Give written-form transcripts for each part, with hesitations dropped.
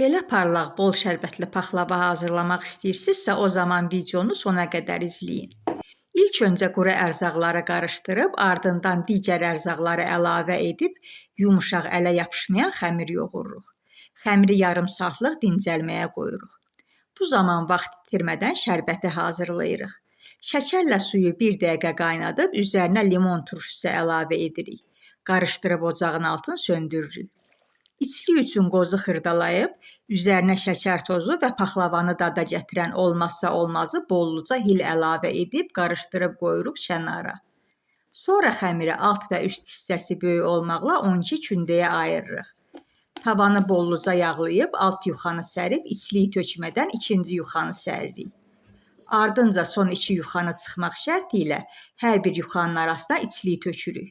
Belə parlaq, bol şərbətli paxlava hazırlamaq istəyirsinizsə, o zaman videonu sona qədər izləyin. İlk öncə quru ərzaqları qarışdırıb, ardından digər ərzaqları əlavə edib, yumuşaq ələ yapışmayan xəmir yoğururuq. Xəmiri yarım saatlıq dincəlməyə qoyuruq. Bu zaman vaxt itirmədən şərbəti hazırlayırıq. Şəkərlə suyu 1 dəqiqə qaynadıb, üzərinə limon turşusu əlavə edirik. Qarışdırıb ocağın altını söndürürük. İçli üçün qozu xırdalayıb, üzərinə şəkər tozu və paxlavanı dada gətirən olmazsa olmazı bolluca hil əlavə edib, qarışdırıb qoyuruq kənara. Sonra xəmiri alt və üst hissəsi böyük olmaqla 12 kündəyə ayırırıq. Tavanı bolluca yağlayıb, alt yuxanı sərib, içliyi tökmədən ikinci yuxanı səririk. Ardınca son 2 yuxanı çıxmaq şərti ilə hər bir yuxanın arasına içliyi tökürük.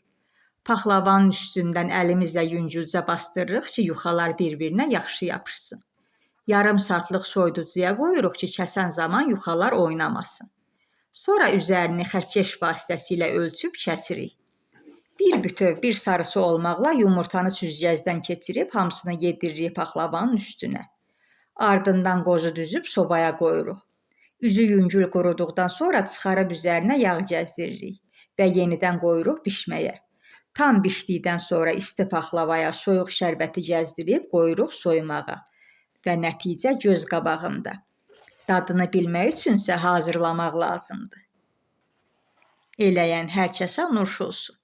Paxlavanın üstündən əlimizlə yüngülcə bastırırıq ki, yuxalar bir-birinə yaxşı yapışsın. Yarım saatlıq soyuducuya qoyuruq ki, kəsən zaman yuxalar oynamasın. Sonra üzərini xətkeş vasitəsilə ölçüb kəsirik. Bir bütöv, bir sarısı olmaqla yumurtanı süzgəcdən keçirib hamısını yediririk paxlavanın üstünə. Ardından qozu düzüb sobaya qoyuruq. Üzü yüngül quruduqdan sonra çıxarıb üzərinə yağ gəzdiririk və yenidən qoyuruq bişməyə. Tam bişdikdən sonra isti paxlavaya soyuq şərbəti gəzdirib qoyuruq soymağa və nəticə göz qabağında. Dadını bilmək üçünsə hazırlamaq lazımdır. Eləyən hər kəsə nuş olsun.